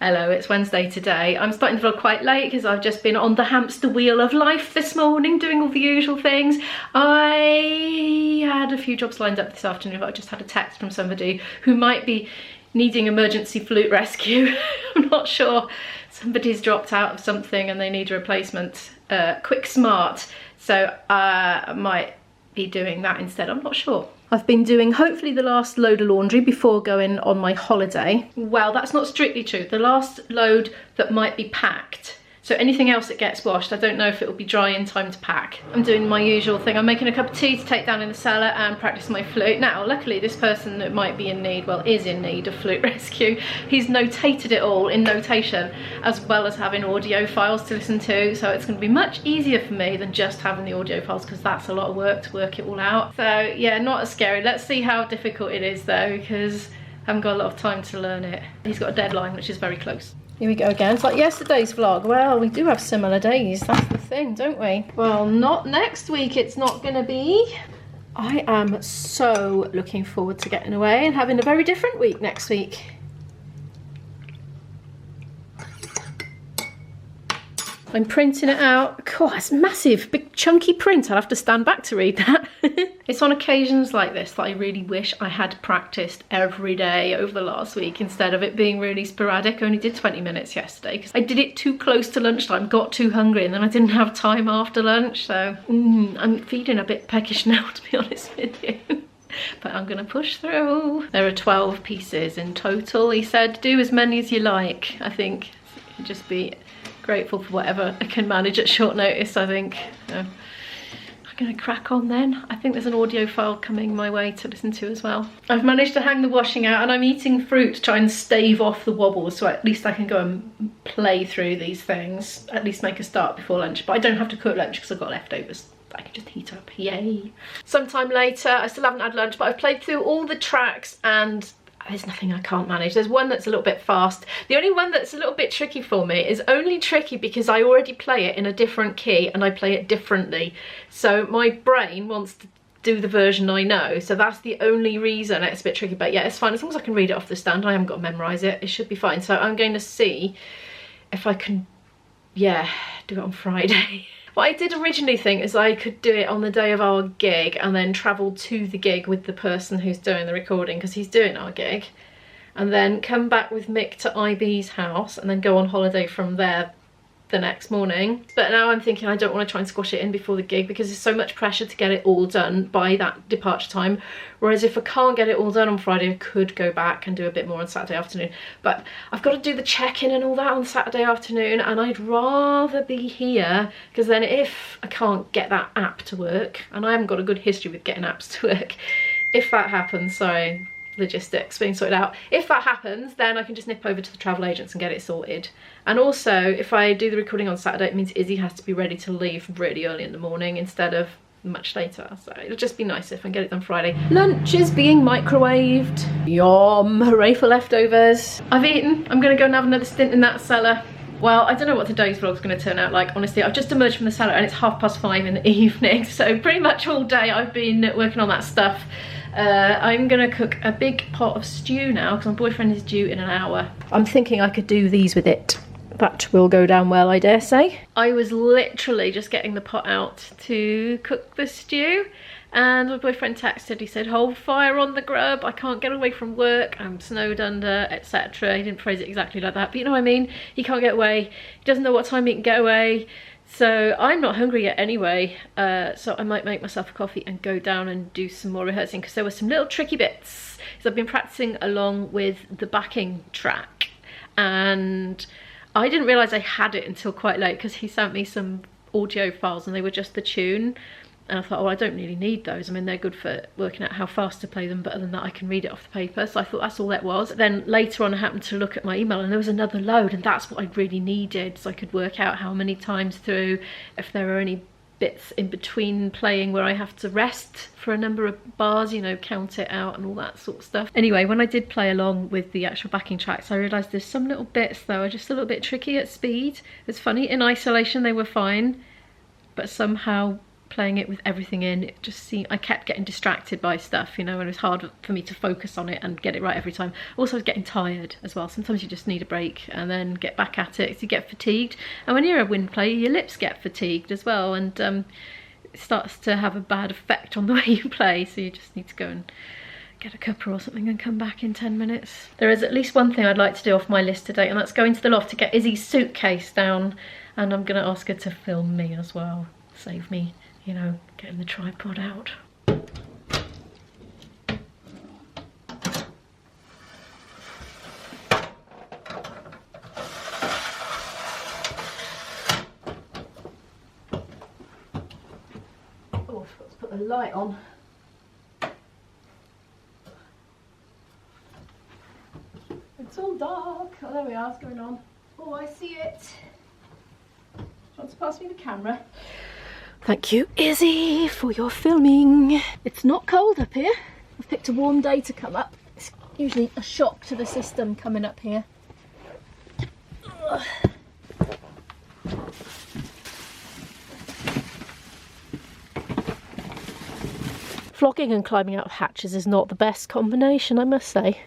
Hello, it's Wednesday today. I'm starting to vlog quite late because I've just been on the hamster wheel of life this morning doing all the usual things. I had a few jobs lined up this afternoon, but I just had a text from somebody who might be needing emergency flute rescue. I'm not sure. Somebody's dropped out of something and they need a replacement. Quick smart. So I might be doing that instead. I'm not sure. I've been doing hopefully the last load of laundry before going on my holiday. Well, that's not strictly true. The last load that might be packed. So anything else that gets washed, I don't know if it will be dry in time to pack. I'm doing my usual thing. I'm making a cup of tea to take down in the cellar and practice my flute. Now, luckily this person that might be in need, well, is in need of flute rescue. He's notated it all in notation, as well as having audio files to listen to. So it's going to be much easier for me than just having the audio files, because that's a lot of work to work it all out. So yeah, not as scary. Let's see how difficult it is though, because I haven't got a lot of time to learn it. He's got a deadline, which is very close. Here we go again. It's like yesterday's vlog. Well, we do have similar days. That's the thing, don't we? Well, not next week. It's not going to be. I am so looking forward to getting away and having a very different week next week. I'm printing it out. God, it's massive, big chunky print. I'll have to stand back to read that. It's on occasions like this that I really wish I had practiced every day over the last week instead of it being really sporadic. I only did 20 minutes yesterday because I did it too close to lunchtime, got too hungry, and then I didn't have time after lunch. So I'm feeling a bit peckish now, to be honest with you. But I'm gonna push through. There are 12 pieces in total. He said, do as many as you like. I think just be grateful for whatever I can manage at short notice, I think. So I'm gonna crack on then. I think there's an audio file coming my way to listen to as well. I've managed to hang the washing out and I'm eating fruit to try and stave off the wobbles, so at least I can go and play through these things, at least make a start before lunch. But I don't have to cook lunch because I've got leftovers. I can just heat up, yay. Sometime later, I still haven't had lunch, but I've played through all the tracks and there's nothing I can't manage. There's one that's a little bit fast. The only one that's a little bit tricky for me is only tricky because I already play it in a different key and I play it differently. So my brain wants to do the version I know. So that's the only reason it's a bit tricky. But yeah, it's fine. As long as I can read it off the stand, I haven't got to memorise it. It should be fine. So I'm going to see if I can, yeah, do it on Friday. What I did originally think is I could do it on the day of our gig and then travel to the gig with the person who's doing the recording, because he's doing our gig, and then come back with Mick to IB's house and then go on holiday from there the next morning. But now I'm thinking I don't want to try and squash it in before the gig because there's so much pressure to get it all done by that departure time. Whereas if I can't get it all done on Friday, I could go back and do a bit more on Saturday afternoon. But I've got to do the check-in and all that on Saturday afternoon, and I'd rather be here, because then if I can't get that app to work, and I haven't got a good history with getting apps to work, if that happens, sorry, logistics being sorted out, if that happens, then I can just nip over to the travel agents and get it sorted. And also, if I do the recording on Saturday, it means Izzy has to be ready to leave really early in the morning instead of much later. So it'll just be nice if I can get it done Friday. Lunch is being microwaved. Yum, hooray for leftovers. I've eaten. I'm gonna go and have another stint in that cellar. Well, I don't know what today's vlog's going to turn out like, honestly. I've just emerged from the cellar and it's 5:30 in the evening, so pretty much all day I've been working on that stuff. I'm gonna cook a big pot of stew now because my boyfriend is due in an hour. I'm thinking I could do these with it. That will go down well, I dare say. I was literally just getting the pot out to cook the stew, and my boyfriend texted. He said, hold fire on the grub, I can't get away from work, I'm snowed under, etc. He didn't phrase it exactly like that, but you know what I mean. He can't get away, he doesn't know what time he can get away. So I'm not hungry yet anyway, so I might make myself a coffee and go down and do some more rehearsing, because there were some little tricky bits. So I've been practicing along with the backing track, and I didn't realise I had it until quite late because he sent me some audio files and they were just the tune. And I thought, oh, I don't really need those. I mean, they're good for working out how fast to play them, but other than that, I can read it off the paper. So I thought that's all that was. Then later on, I happened to look at my email and there was another load, and that's what I really needed. So I could work out how many times through, if there are any bits in between playing where I have to rest for a number of bars, you know, count it out and all that sort of stuff. Anyway, when I did play along with the actual backing tracks, I realised there's some little bits though are just a little bit tricky at speed. It's funny, in isolation they were fine, but somehow playing it with everything in, it just seemed, I kept getting distracted by stuff, you know, and it was hard for me to focus on it and get it right every time. Also, I was getting tired as well. Sometimes you just need a break and then get back at it, so you get fatigued. And when you're a wind player, your lips get fatigued as well, and it starts to have a bad effect on the way you play, so you just need to go and get a cuppa or something and come back in 10 minutes. There is at least one thing I'd like to do off my list today, and that's going to the loft to get Izzy's suitcase down, and I'm going to ask her to film me as well. Save me, you know, getting the tripod out. Oh, I forgot to put the light on. It's all dark. Oh, there we are, it's going on. Oh, I see it. Do you want to pass me the camera? Thank you, Izzy, for your filming. It's not cold up here. I've picked a warm day to come up. It's usually a shock to the system coming up here. Ugh. Flogging and climbing out of hatches is not the best combination, I must say.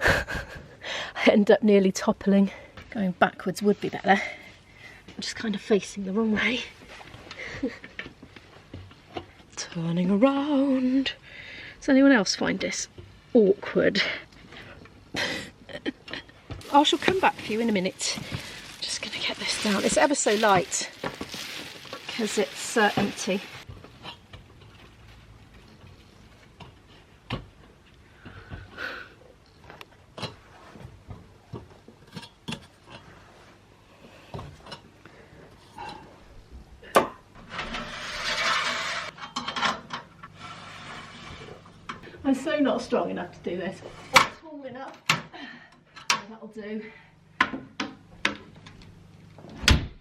I end up nearly toppling. Going backwards would be better. I'm just kind of facing the wrong way. Turning around. Does anyone else find this awkward? I shall come back for you in a minute. I'm just going to get this down. It's ever so light because it's empty. I'm so not strong enough to do this. Tall enough. That'll do.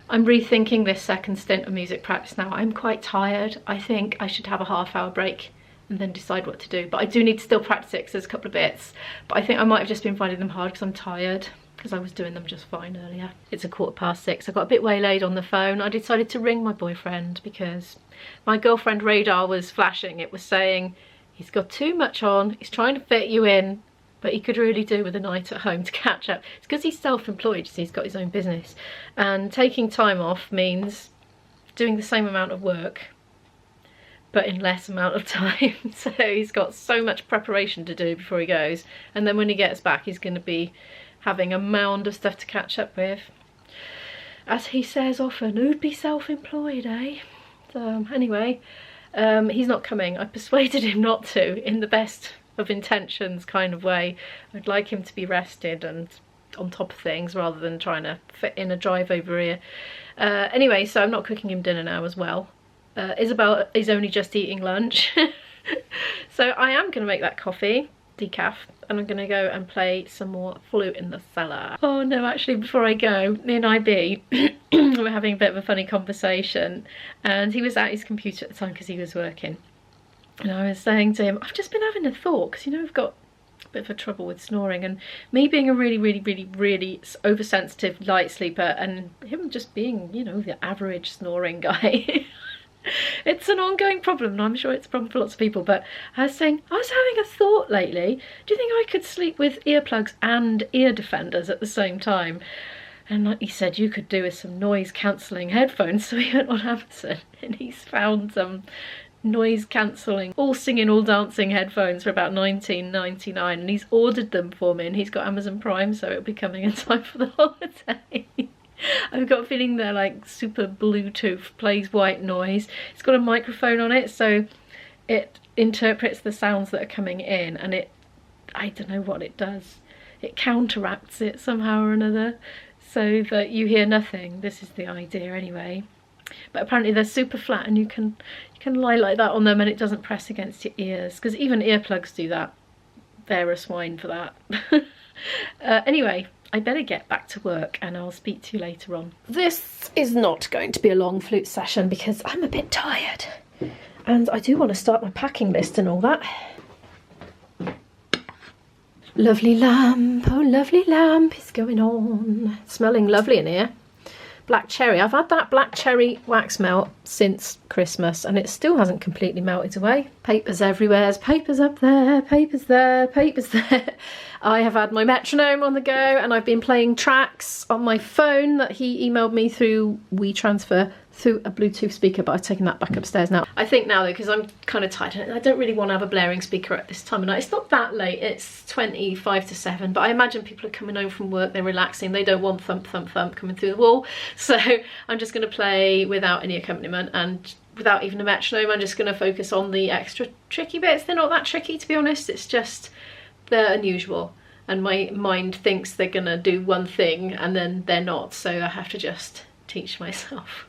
I'm rethinking this second stint of music practice now. I'm quite tired. I think I should have a half-hour break and then decide what to do. But I do need to still practice it because there's a couple of bits. But I think I might have just been finding them hard because I'm tired, because I was doing them just fine earlier. It's 6:15. I got a bit waylaid on the phone. I decided to ring my boyfriend because my girlfriend radar was flashing. It was saying, he's got too much on, he's trying to fit you in, but he could really do with a night at home to catch up. It's because he's self-employed, so he's got his own business. And taking time off means doing the same amount of work, but in less amount of time. So he's got so much preparation to do before he goes. And then when he gets back, he's going to be having a mound of stuff to catch up with. As he says often, who'd be self-employed, eh? So anyway, he's not coming. I persuaded him not to, in the best of intentions kind of way. I'd like him to be rested and on top of things rather than trying to fit in a drive over here. Anyway, so I'm not cooking him dinner now as well. Isabel is only just eating lunch. So I am going to make that coffee, decaf, and I'm going to go and play some more flute in the cellar. Oh no, actually before I go, me and IB we're having a bit of a funny conversation, and he was at his computer at the time because he was working, and I was saying to him, I've just been having a thought, because you know I've got a bit of a trouble with snoring, and me being a really oversensitive light sleeper and him just being, you know, the average snoring guy. It's an ongoing problem, and I'm sure it's a problem for lots of people, but I was saying, I was having a thought lately, do you think I could sleep with earplugs and ear defenders at the same time? And like he said, you could do with some noise cancelling headphones. So he went on Amazon and he's found some noise cancelling, all singing, all dancing headphones for about $19.99, and he's ordered them for me, and he's got Amazon Prime, so it'll be coming in time for the holiday. I've got a feeling they're like super Bluetooth, plays white noise. It's got a microphone on it, so it interprets the sounds that are coming in, and it, I don't know what it does. It counteracts it somehow or another, so that you hear nothing. This is the idea anyway. But apparently they're super flat, and you can lie like that on them and it doesn't press against your ears, because even earplugs do that. They're a swine for that. Anyway, I better get back to work and I'll speak to you later on. This is not going to be a long flute session because I'm a bit tired, and I do want to start my packing list and all that. Lovely lamp, oh lovely lamp is going on. It's smelling lovely in here. black cherry. I've had that black cherry wax melt since Christmas and it still hasn't completely melted away. Papers everywhere, there's papers up there, papers there, papers there. I have had my metronome on the go and I've been playing tracks on my phone that he emailed me through WeTransfer through a Bluetooth speaker, but I've taken that back upstairs now. I think now though, because I'm kind of tired and I don't really want to have a blaring speaker at this time of night. It's not that late, it's 25 to 7, but I imagine people are coming home from work, they're relaxing, they don't want thump thump thump coming through the wall. So I'm just going to play without any accompaniment and without even a metronome. I'm just going to focus on the extra tricky bits. They're not that tricky, to be honest, it's just they're unusual and my mind thinks they're going to do one thing and then they're not, so I have to just teach myself.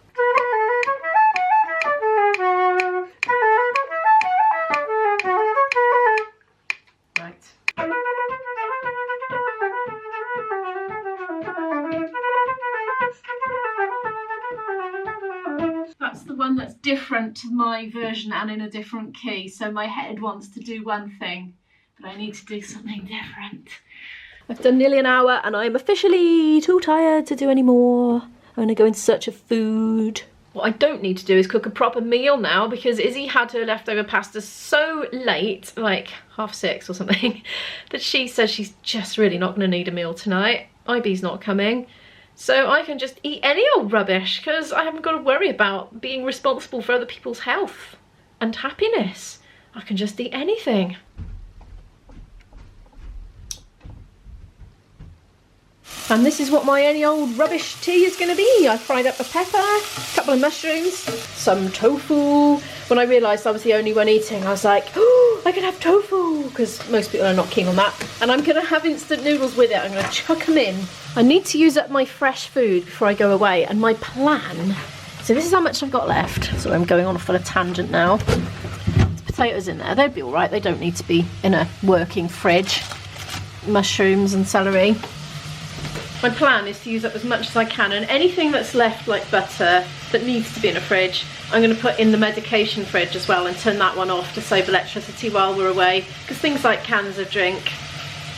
That's the one that's different to my version and in a different key. So my head wants to do one thing, but I need to do something different. I've done nearly an hour and I'm officially too tired to do any more. I'm gonna go in search of food. What I don't need to do is cook a proper meal now because Izzy had her leftover pasta so late, like 6:30 or something, that she says she's just really not gonna need a meal tonight. IB's not coming. So I can just eat any old rubbish because I haven't got to worry about being responsible for other people's health and happiness. I can just eat anything. And this is what my any old rubbish tea is going to be. I fried up a pepper, a couple of mushrooms, some tofu. When I realised I was the only one eating, I was like, oh, I can have tofu, because most people are not keen on that. And I'm going to have instant noodles with it. I'm going to chuck them in. I need to use up my fresh food before I go away. And my plan, so this is how much I've got left. So I'm going on a tangent now. There's potatoes in there. They'd be all right. They don't need to be in a working fridge. Mushrooms and celery. My plan is to use up as much as I can, and anything that's left, like butter, that needs to be in a fridge, I'm going to put in the medication fridge as well and turn that one off to save electricity while we're away, because things like cans of drink,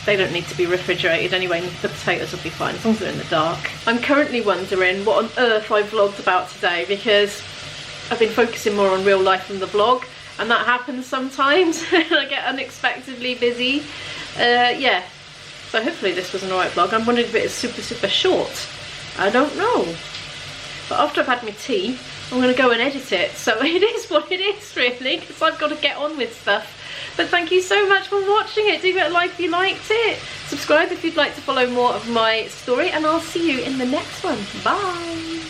they don't need to be refrigerated anyway, the potatoes will be fine as long as they're in the dark. I'm currently wondering what on earth I vlogged about today, because I've been focusing more on real life than the vlog, and that happens sometimes. I get unexpectedly busy. Yeah. So hopefully this was an alright vlog. I'm wondering if it is super short. I don't know. But after I've had my tea, I'm going to go and edit it. So it is what it is really, because I've got to get on with stuff. But thank you so much for watching it. Do get a like if you liked it. Subscribe if you'd like to follow more of my story. And I'll see you in the next one. Bye.